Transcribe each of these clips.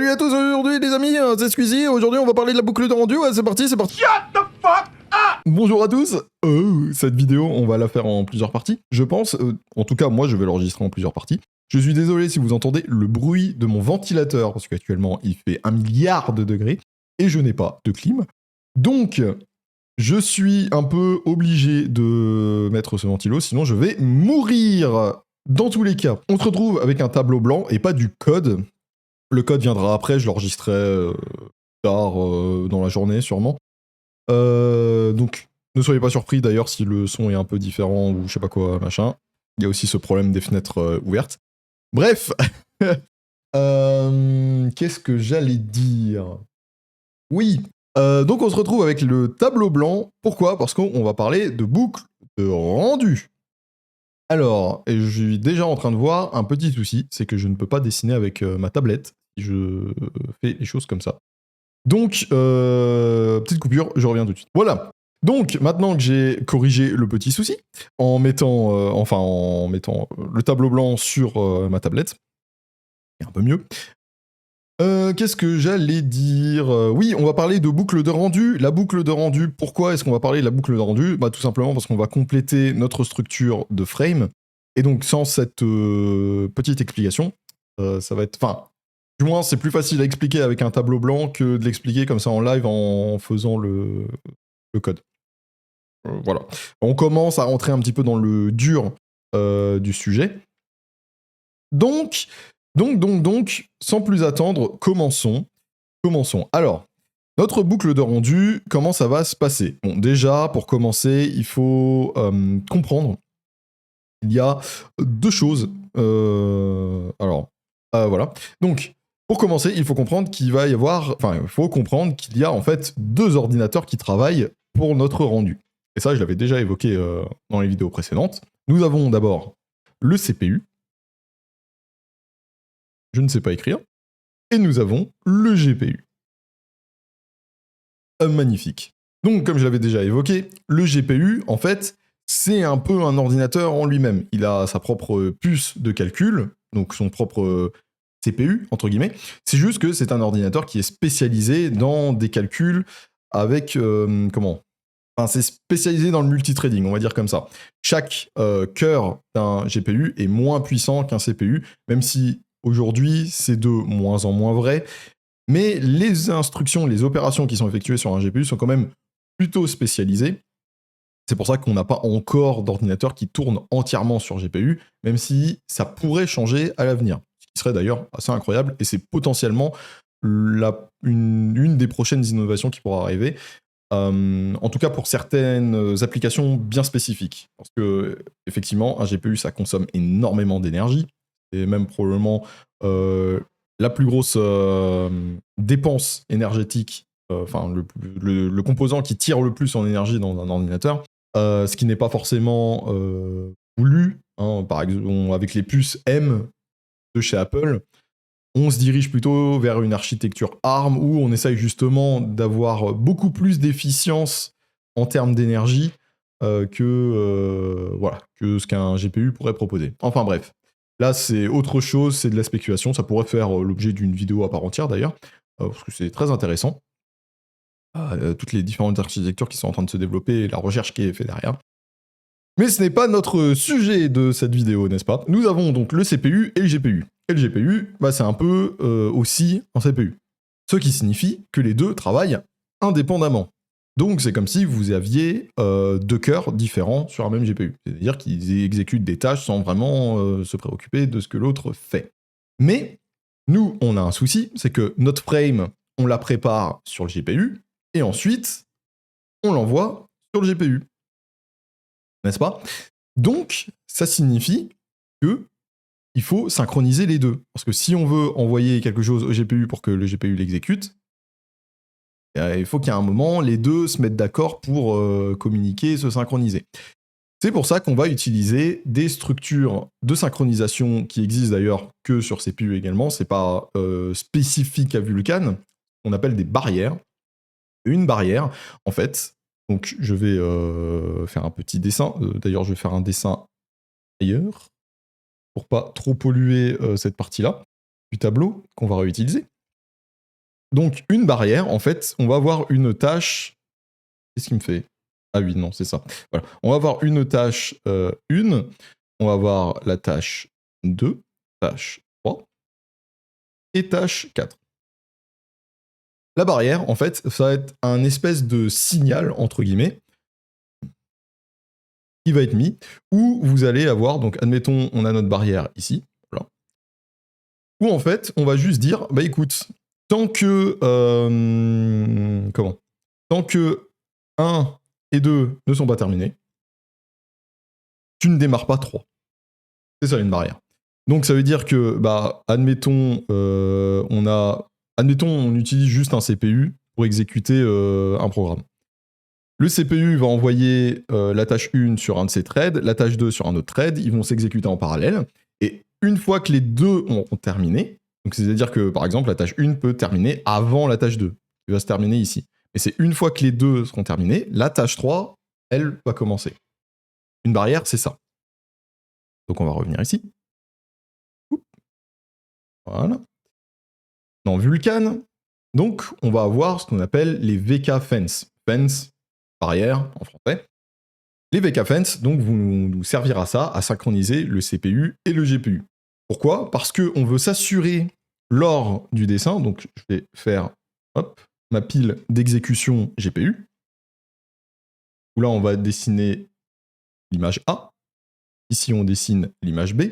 Salut à tous, aujourd'hui les amis, c'est Squeezie, aujourd'hui on va parler de la boucle de rendu, ouais c'est parti, c'est parti. Shut the fuck up. Bonjour à tous, cette vidéo on va la faire en plusieurs parties, je pense, en tout cas moi je vais l'enregistrer en plusieurs parties. Je suis désolé si vous entendez le bruit de mon ventilateur, parce qu'actuellement il fait 1 milliard de degrés, et je n'ai pas de clim. Donc, je suis un peu obligé de mettre ce ventilo, sinon je vais mourir. Dans tous les cas, on se retrouve avec un tableau blanc et pas du code. Le code viendra après, je l'enregistrerai tard dans la journée sûrement. Donc ne soyez pas surpris d'ailleurs si le son est un peu différent ou je sais pas quoi, machin. Il y a aussi ce problème des fenêtres ouvertes. Bref, qu'est-ce que j'allais dire? Oui, donc on se retrouve avec le tableau blanc. Pourquoi? Parce qu'on va parler de boucle de rendu. Alors, et je suis déjà en train de voir un petit souci, c'est que je ne peux pas dessiner avec ma tablette si je fais les choses comme ça. Donc, petite coupure, je reviens tout de suite. Voilà. Donc, maintenant que j'ai corrigé le petit souci, en mettant, le tableau blanc sur ma tablette, c'est un peu mieux. Qu'est-ce que j'allais dire? Oui, on va parler de boucle de rendu. La boucle de rendu, pourquoi est-ce qu'on va parler de la boucle de rendu? Bah, tout simplement parce qu'on va compléter notre structure de frame. Et donc, sans cette petite explication, ça va être... Enfin, du moins, c'est plus facile à expliquer avec un tableau blanc que de l'expliquer comme ça en live en faisant le code. Voilà. On commence à rentrer un petit peu dans le dur du sujet. Donc, sans plus attendre, commençons. Alors, notre boucle de rendu, comment ça va se passer? Bon, déjà, pour commencer, il faut comprendre qu'il y a deux choses. Voilà. Donc, pour commencer, il faut comprendre qu'il va y avoir... Enfin, il faut comprendre qu'il y a en fait deux ordinateurs qui travaillent pour notre rendu. Et ça, je l'avais déjà évoqué dans les vidéos précédentes. Nous avons d'abord le CPU. Je ne sais pas écrire. Et nous avons le GPU. Magnifique. Donc, comme je l'avais déjà évoqué, le GPU, en fait, c'est un peu un ordinateur en lui-même. Il a sa propre puce de calcul, donc son propre CPU, entre guillemets. C'est juste que c'est un ordinateur qui est spécialisé dans des calculs avec... Enfin, c'est spécialisé dans le multithreading, on va dire comme ça. Chaque cœur d'un GPU est moins puissant qu'un CPU, même si aujourd'hui, c'est de moins en moins vrai. Mais les instructions, les opérations qui sont effectuées sur un GPU sont quand même plutôt spécialisées. C'est pour ça qu'on n'a pas encore d'ordinateur qui tourne entièrement sur GPU, même si ça pourrait changer à l'avenir. Ce qui serait d'ailleurs assez incroyable, et c'est potentiellement une des prochaines innovations qui pourra arriver. En tout cas pour certaines applications bien spécifiques. Parce que, effectivement, un GPU, ça consomme énormément d'énergie, et même probablement la plus grosse dépense énergétique, enfin le composant qui tire le plus en énergie dans un ordinateur, ce qui n'est pas forcément voulu. Hein, par exemple, avec les puces M de chez Apple, on se dirige plutôt vers une architecture ARM où on essaye justement d'avoir beaucoup plus d'efficience en termes d'énergie que ce qu'un GPU pourrait proposer. Enfin bref, là c'est autre chose, c'est de la spéculation, ça pourrait faire l'objet d'une vidéo à part entière d'ailleurs, parce que c'est très intéressant. Toutes les différentes architectures qui sont en train de se développer et la recherche qui est faite derrière. Mais ce n'est pas notre sujet de cette vidéo, n'est-ce pas? Nous avons donc le CPU et le GPU. Et le GPU, bah, c'est un peu aussi un CPU. Ce qui signifie que les deux travaillent indépendamment. Donc c'est comme si vous aviez deux cœurs différents sur un même GPU. C'est-à-dire qu'ils exécutent des tâches sans vraiment se préoccuper de ce que l'autre fait. Mais nous, on a un souci, c'est que notre frame, on la prépare sur le GPU, et ensuite, on l'envoie sur le GPU. N'est-ce pas? Donc, ça signifie que il faut synchroniser les deux. Parce que si on veut envoyer quelque chose au GPU pour que le GPU l'exécute, il faut qu'à un moment, les deux se mettent d'accord pour communiquer et se synchroniser. C'est pour ça qu'on va utiliser des structures de synchronisation qui existent d'ailleurs que sur CPU également. C'est pas spécifique à Vulkan. On appelle des barrières. Une barrière, en fait, donc je vais faire un petit dessin. D'ailleurs, je vais faire un dessin ailleurs pour pas trop polluer cette partie-là du tableau qu'on va réutiliser. Donc, une barrière, en fait, on va avoir une tâche... Qu'est-ce qu'il me fait? Ah oui, non, c'est ça. Voilà. On va avoir une tâche 1, on va avoir la tâche 2, tâche 3 et tâche 4. La barrière, en fait, ça va être un espèce de signal, entre guillemets, qui va être mis, où vous allez avoir, donc admettons, on a notre barrière ici, voilà, où en fait, on va juste dire, bah écoute, tant que... Tant que 1 et 2 ne sont pas terminés, tu ne démarres pas 3. C'est ça une barrière. Donc ça veut dire que, bah, admettons, on utilise juste un CPU pour exécuter un programme. Le CPU va envoyer la tâche 1 sur un de ses threads, la tâche 2 sur un autre thread, ils vont s'exécuter en parallèle, et une fois que les deux ont terminé, donc c'est-à-dire que par exemple la tâche 1 peut terminer avant la tâche 2, qui va se terminer ici. Et c'est une fois que les deux seront terminés, la tâche 3, elle va commencer. Une barrière, c'est ça. Donc on va revenir ici. Voilà. Dans Vulkan, donc on va avoir ce qu'on appelle les VK fence. Fence, barrière en français. Les VK fence donc vont nous servir à ça, à synchroniser le CPU et le GPU. Pourquoi? Parce qu'on veut s'assurer lors du dessin, donc je vais faire hop, ma pile d'exécution GPU, où là on va dessiner l'image A, ici on dessine l'image B,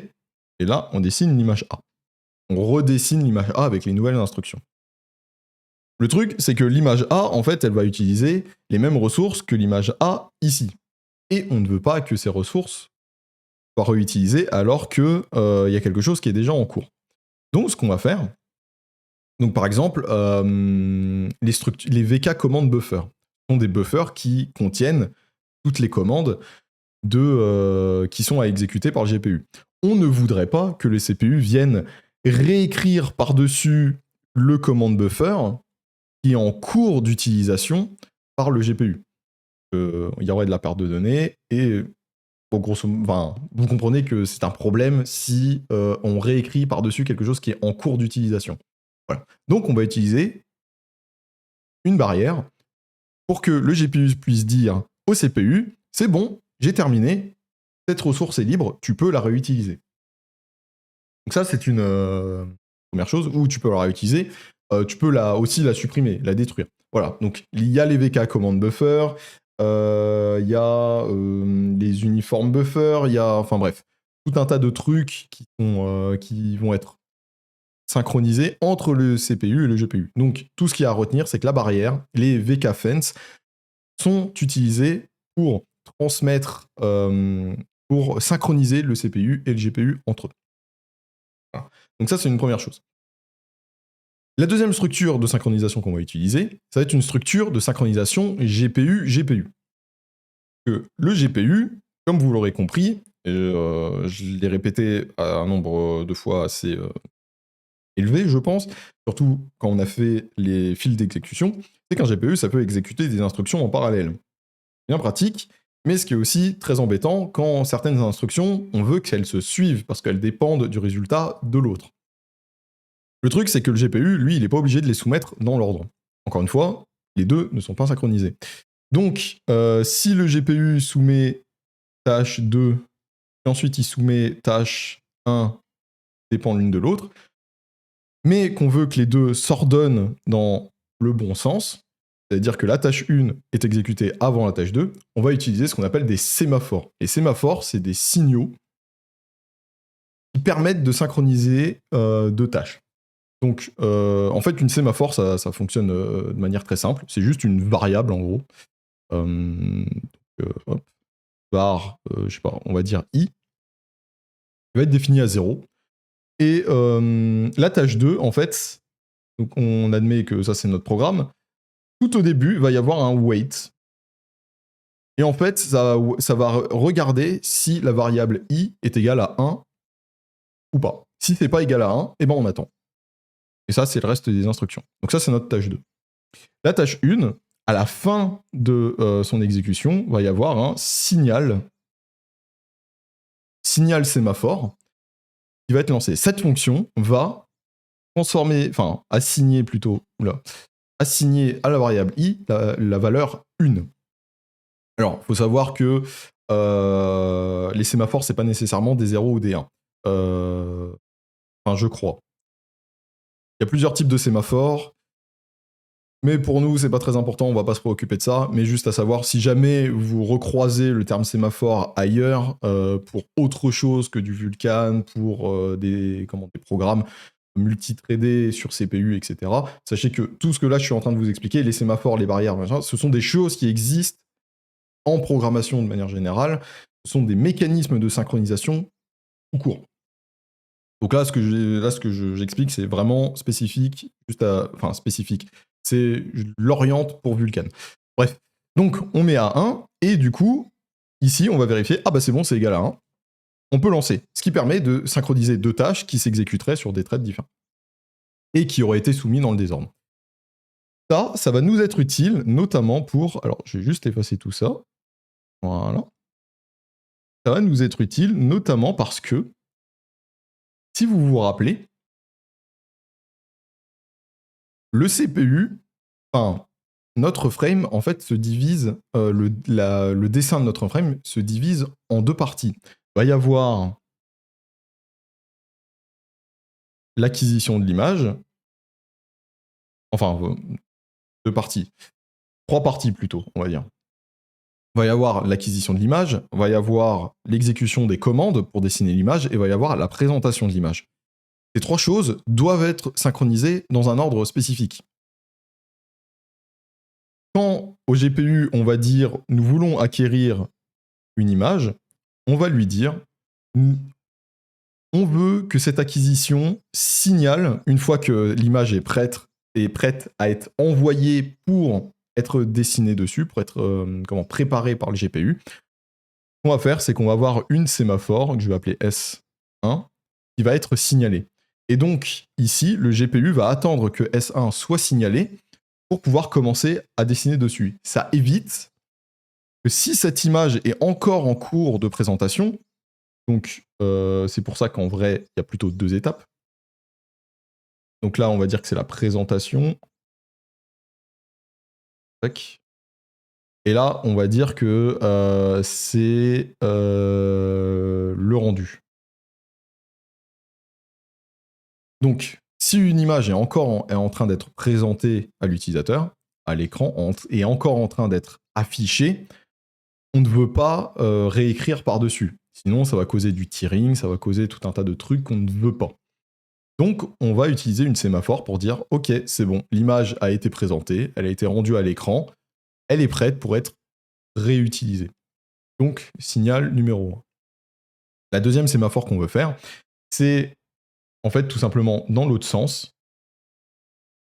et là on dessine l'image A. On redessine l'image A avec les nouvelles instructions. Le truc, c'est que l'image A, en fait, elle va utiliser les mêmes ressources que l'image A ici. Et on ne veut pas que ces ressources soient réutilisées alors qu'il y a quelque chose qui est déjà en cours. Donc, ce qu'on va faire, donc par exemple, les VK command buffer sont des buffers qui contiennent toutes les commandes qui sont à exécuter par le GPU. On ne voudrait pas que le CPU vienne réécrire par-dessus le command buffer qui est en cours d'utilisation par le GPU. Il y aurait de la perte de données et vous comprenez que c'est un problème si on réécrit par-dessus quelque chose qui est en cours d'utilisation. Voilà. Donc on va utiliser une barrière pour que le GPU puisse dire au CPU, c'est bon, j'ai terminé, cette ressource est libre, tu peux la réutiliser. Donc ça c'est une première chose, où tu peux la réutiliser, tu peux aussi la supprimer, la détruire. Voilà, donc il y a les VK command buffer, il y a les uniformes buffer, il y a, enfin bref, tout un tas de trucs qui vont être synchronisés entre le CPU et le GPU. Donc tout ce qu'il y a à retenir, c'est que la barrière, les VK fence, sont utilisés pour transmettre, pour synchroniser le CPU et le GPU entre eux. Voilà. Donc ça, c'est une première chose. La deuxième structure de synchronisation qu'on va utiliser, ça va être une structure de synchronisation GPU-GPU. Le GPU, comme vous l'aurez compris, je l'ai répété à un nombre de fois assez élevé, je pense, surtout quand on a fait les fils d'exécution, c'est qu'un GPU, ça peut exécuter des instructions en parallèle. Bien pratique, mais ce qui est aussi très embêtant, quand certaines instructions, on veut qu'elles se suivent, parce qu'elles dépendent du résultat de l'autre. Le truc, c'est que le GPU, lui, il n'est pas obligé de les soumettre dans l'ordre. Encore une fois, les deux ne sont pas synchronisés. Donc, si le GPU soumet tâche 2, et ensuite il soumet tâche 1, dépend l'une de l'autre, mais qu'on veut que les deux s'ordonnent dans le bon sens, c'est-à-dire que la tâche 1 est exécutée avant la tâche 2, on va utiliser ce qu'on appelle des sémaphores. Les sémaphores, c'est des signaux qui permettent de synchroniser deux tâches. Donc, en fait, une sémaphore, ça fonctionne de manière très simple. C'est juste une variable, en gros. Hop, var, je sais pas, on va dire i, qui va être définie à 0. Et la tâche 2, en fait, donc on admet que ça, c'est notre programme. Tout au début, il va y avoir un wait. Et en fait, ça va regarder si la variable i est égale à 1 ou pas. Si c'est pas égal à 1, eh ben on attend. Et ça, c'est le reste des instructions. Donc ça, c'est notre tâche 2. La tâche 1, à la fin de son exécution, va y avoir un signal sémaphore qui va être lancé. Cette fonction va transformer, enfin, assigner plutôt, assigner à la variable i la valeur 1. Alors, il faut savoir que les sémaphores, c'est pas nécessairement des 0 ou des 1. Enfin, je crois. Il y a plusieurs types de sémaphores, mais pour nous, c'est pas très important, on va pas se préoccuper de ça, mais juste à savoir, si jamais vous recroisez le terme sémaphore ailleurs, pour autre chose que du Vulkan, pour des programmes multithreadés sur CPU, etc., sachez que tout ce que là je suis en train de vous expliquer, les sémaphores, les barrières, machin, ce sont des choses qui existent en programmation de manière générale, ce sont des mécanismes de synchronisation tout court. Donc là, ce que j'explique, c'est vraiment spécifique, enfin spécifique. Je l'oriente pour Vulkan. Bref, donc on met à 1, et du coup, ici, on va vérifier, ah bah c'est bon, c'est égal à 1. On peut lancer, ce qui permet de synchroniser deux tâches qui s'exécuteraient sur des threads différents, et qui auraient été soumis dans le désordre. Ça va nous être utile, notamment pour... Alors, je vais juste effacer tout ça. Voilà. Ça va nous être utile, notamment parce que, si vous vous rappelez, le CPU, enfin, notre frame, en fait, se divise, le dessin de notre frame se divise en deux parties. Il va y avoir l'acquisition de l'image, enfin, deux parties, trois parties plutôt, on va dire. Il va y avoir l'acquisition de l'image, il va y avoir l'exécution des commandes pour dessiner l'image, et il va y avoir la présentation de l'image. Ces trois choses doivent être synchronisées dans un ordre spécifique. Quand au GPU, on va dire « nous voulons acquérir une image », on va lui dire « on veut que cette acquisition signale, une fois que l'image est prête à être envoyée pour être dessinée dessus, pour être préparée par le GPU. Ce qu'on va faire, c'est qu'on va avoir une sémaphore, que je vais appeler S1, qui va être signalée. Et donc, ici, le GPU va attendre que S1 soit signalé pour pouvoir commencer à dessiner dessus. Ça évite que si cette image est encore en cours de présentation, donc c'est pour ça qu'en vrai, il y a plutôt deux étapes. Donc là, on va dire que c'est la présentation. Tac. Et là, on va dire que c'est le rendu. Donc, si une image est encore en train d'être présentée à l'utilisateur, à l'écran, et encore en train d'être affichée, on ne veut pas réécrire par-dessus. Sinon, ça va causer du tearing, ça va causer tout un tas de trucs qu'on ne veut pas. Donc, on va utiliser une sémaphore pour dire « Ok, c'est bon, l'image a été présentée, elle a été rendue à l'écran, elle est prête pour être réutilisée. » Donc, signal numéro 1. La deuxième sémaphore qu'on veut faire, c'est en fait tout simplement dans l'autre sens.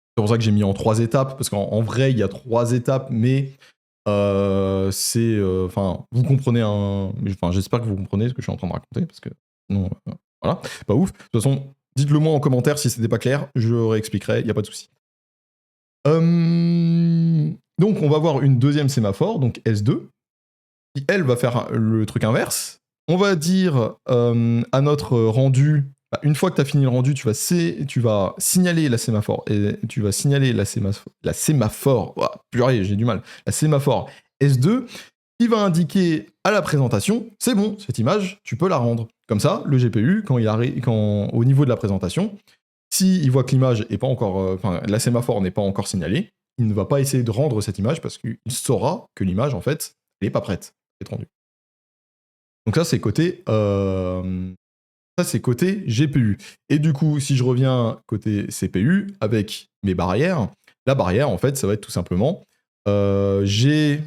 C'est pour ça que j'ai mis en 3 étapes, parce qu'en vrai, il y a 3 étapes, mais c'est... Enfin, vous comprenez Enfin, j'espère que vous comprenez ce que je suis en train de raconter, parce que non, voilà, pas ouf. De toute façon, dites-le moi en commentaire si c'était pas clair, je réexpliquerai, il n'y a pas de souci. Donc, on va avoir une deuxième sémaphore, donc S2, qui, elle, va faire le truc inverse. On va dire à notre rendu, une fois que tu as fini le rendu, tu vas signaler la sémaphore, et tu vas signaler la sémaphore, oh, purée, j'ai du mal, la sémaphore S2, qui va indiquer à la présentation, c'est bon, cette image, tu peux la rendre. Comme ça, le GPU, au niveau de la présentation, s'il voit que l'image est pas encore, la sémaphore n'est pas encore signalée, il ne va pas essayer de rendre cette image parce qu'il saura que l'image, en fait, elle n'est pas prête à être rendue. Donc ça, c'est côté GPU. Et du coup, si je reviens côté CPU, avec mes barrières, la barrière, en fait, ça va être tout simplement, j'ai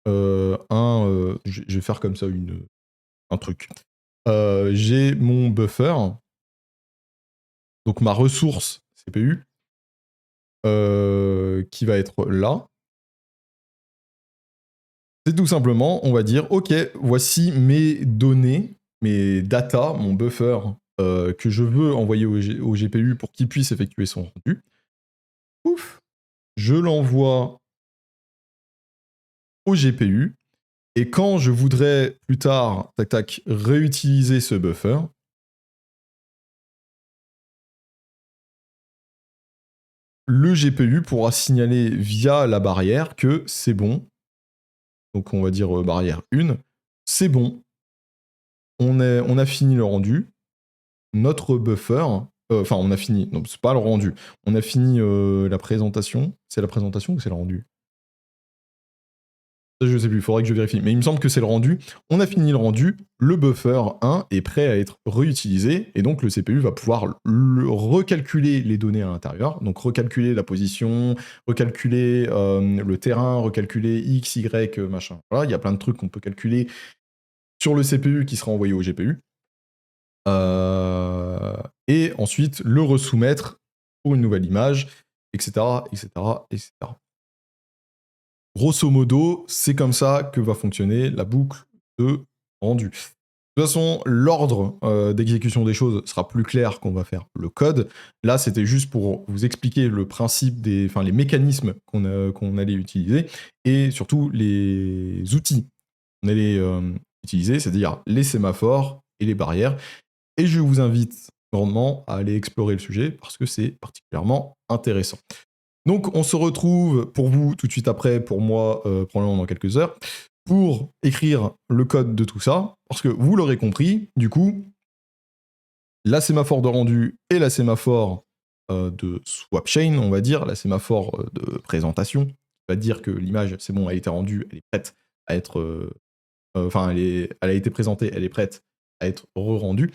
je vais faire comme ça un truc. J'ai mon buffer, donc ma ressource CPU, qui va être là. C'est tout simplement, on va dire, ok, voici mes données, mes data, mon buffer que je veux envoyer au GPU pour qu'il puisse effectuer son rendu. Ouf, je l'envoie au GPU, et quand je voudrais plus tard, tac tac, réutiliser ce buffer, le GPU pourra signaler via la barrière que c'est bon. Donc on va dire barrière 1, c'est bon. On a fini le rendu. Notre buffer, enfin on a fini, non c'est pas le rendu. On a fini la présentation. C'est la présentation ou c'est le rendu? Je sais plus, il faudrait que je vérifie. Mais il me semble que c'est le rendu. On a fini le rendu, le buffer 1 est prêt à être réutilisé, et donc le CPU va pouvoir recalculer les données à l'intérieur, donc recalculer la position, recalculer le terrain, recalculer X, Y, machin. Voilà, il y a plein de trucs qu'on peut calculer sur le CPU qui sera envoyé au GPU. Et ensuite le resoumettre pour une nouvelle image, etc., etc., etc. Grosso modo, c'est comme ça que va fonctionner la boucle de rendu. De toute façon, l'ordre d'exécution des choses sera plus clair quand on va faire le code. Là, c'était juste pour vous expliquer le principe les mécanismes qu'on allait utiliser et surtout les outils qu'on allait utiliser, c'est-à-dire les sémaphores et les barrières. Et je vous invite grandement à aller explorer le sujet parce que c'est particulièrement intéressant. Donc on se retrouve pour vous tout de suite après, pour moi probablement dans quelques heures, pour écrire le code de tout ça, parce que vous l'aurez compris, du coup, la sémaphore de rendu et la sémaphore de swap chain, on va dire, la sémaphore de présentation, qui va dire que l'image, c'est bon, a été rendue, elle est prête à être... Enfin, elle a été présentée, elle est prête à être re-rendue.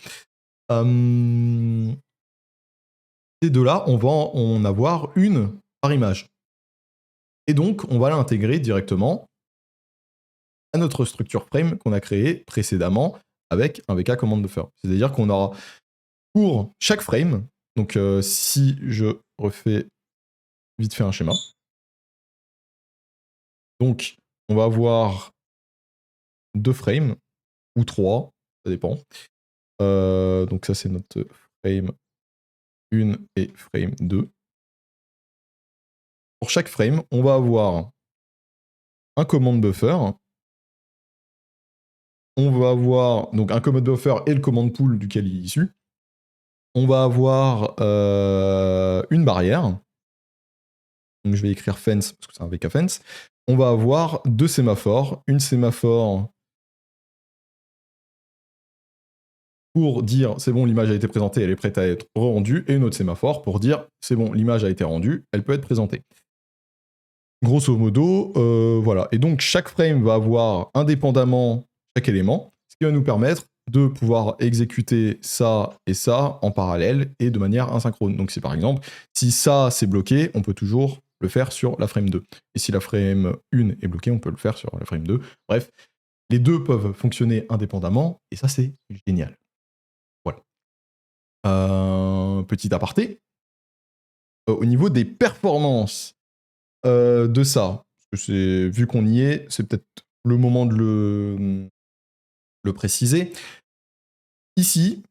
Ces deux-là, on va en avoir une par image. Et donc, on va l'intégrer directement à notre structure frame qu'on a créée précédemment avec un VK command buffer. C'est-à-dire qu'on aura pour chaque frame, donc si je refais vite fait un schéma, donc on va avoir 2 frames, ou 3, ça dépend. Donc ça c'est notre frame 1 et frame 2. Pour chaque frame, on va avoir un command buffer. On va avoir donc un command buffer et le command pool duquel il est issu. On va avoir une barrière. Donc je vais écrire fence parce que c'est un VK fence. On va avoir 2 sémaphores. Une sémaphore pour dire c'est bon, l'image a été présentée, elle est prête à être rendue, et une autre sémaphore pour dire c'est bon, l'image a été rendue, elle peut être présentée. Grosso modo, voilà. Et donc chaque frame va avoir indépendamment chaque élément, ce qui va nous permettre de pouvoir exécuter ça et ça en parallèle et de manière asynchrone. Donc si par exemple, si ça c'est bloqué, on peut toujours le faire sur la frame 2. Et si la frame 1 est bloquée, on peut le faire sur la frame 2. Bref, les deux peuvent fonctionner indépendamment, et ça c'est génial. Voilà. Petit aparté. Au niveau des performances de ça, parce que vu qu'on y est, c'est peut-être le moment de le préciser. Ici,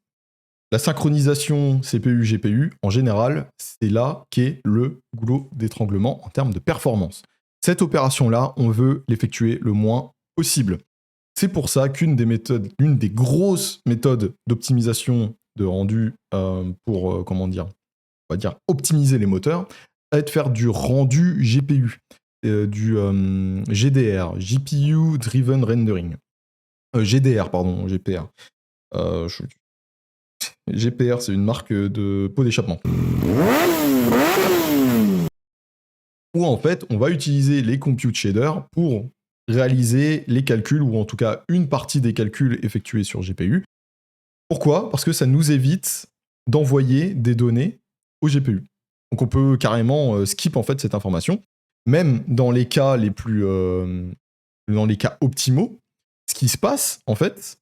la synchronisation CPU-GPU, en général, c'est là qu'est le goulot d'étranglement en termes de performance. Cette opération-là, on veut l'effectuer le moins possible. C'est pour ça qu'une des grosses méthodes d'optimisation de rendu pour, comment dire, on va dire optimiser les moteurs, va être faire du rendu GPU, du GDR, GPU Driven Rendering. GDR, pardon, GPR. GPR, c'est une marque de pot d'échappement. Où en fait, on va utiliser les compute shaders pour réaliser les calculs, ou en tout cas une partie des calculs effectués sur GPU. Pourquoi? Parce que ça nous évite d'envoyer des données au GPU. Donc on peut carrément skip en fait cette information. Même dans les cas les plus... dans les cas optimaux, ce qui se passe en fait...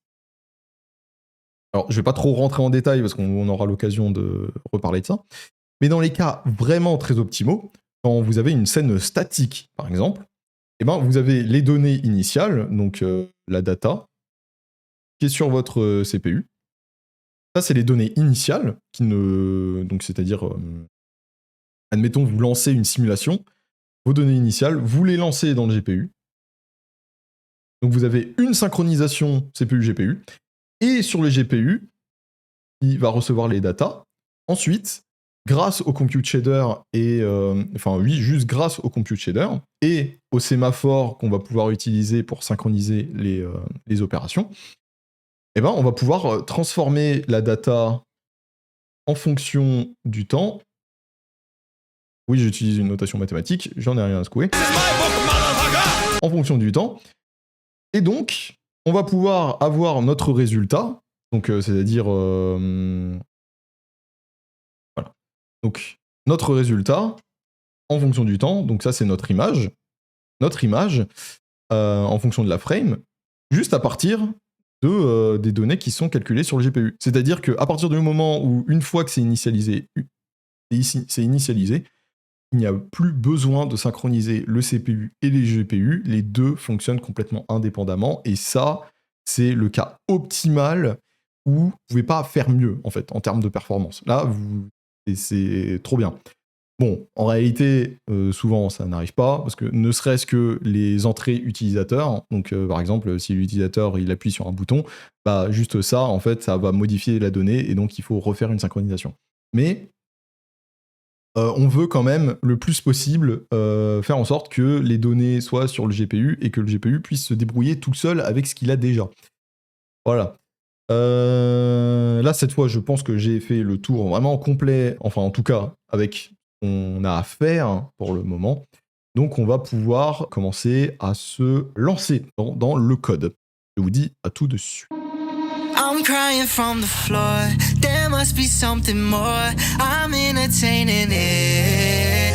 Alors je vais pas trop rentrer en détail parce qu'on aura l'occasion de reparler de ça. Mais dans les cas vraiment très optimaux, quand vous avez une scène statique par exemple, eh ben, vous avez les données initiales, donc la data, qui est sur votre CPU. Ça, c'est les données initiales, donc c'est-à-dire, admettons, vous lancez une simulation, vos données initiales, vous les lancez dans le GPU. Donc vous avez une synchronisation CPU-GPU, et sur le GPU, il va recevoir les datas. Ensuite, grâce au compute shader et juste grâce au compute shader et au sémaphore qu'on va pouvoir utiliser pour synchroniser les opérations, eh ben, on va pouvoir transformer la data en fonction du temps. Oui, j'utilise une notation mathématique, j'en ai rien à secouer. En fonction du temps. Et donc, on va pouvoir avoir notre résultat, donc c'est-à-dire voilà. Donc notre résultat en fonction du temps, donc ça c'est notre image en fonction de la frame, juste à partir des données qui sont calculées sur le GPU. C'est-à-dire qu'à partir du moment où, une fois que c'est initialisé, il n'y a plus besoin de synchroniser le CPU et les GPU, les deux fonctionnent complètement indépendamment, et ça, c'est le cas optimal où vous ne pouvez pas faire mieux, en fait, en termes de performance. Là, c'est trop bien. Bon, en réalité, souvent, ça n'arrive pas, parce que ne serait-ce que les entrées utilisateurs, donc par exemple, si l'utilisateur il appuie sur un bouton, bah juste ça, en fait, ça va modifier la donnée, et donc il faut refaire une synchronisation. Mais on veut quand même, le plus possible, faire en sorte que les données soient sur le GPU, et que le GPU puisse se débrouiller tout seul avec ce qu'il a déjà. Voilà. Là, cette fois, je pense que j'ai fait le tour vraiment complet, enfin en tout cas, avec ce qu'on a à faire pour le moment. Donc on va pouvoir commencer à se lancer dans le code. Je vous dis à tout de suite. I'm crying from the floor. There must be something more. I'm entertaining it.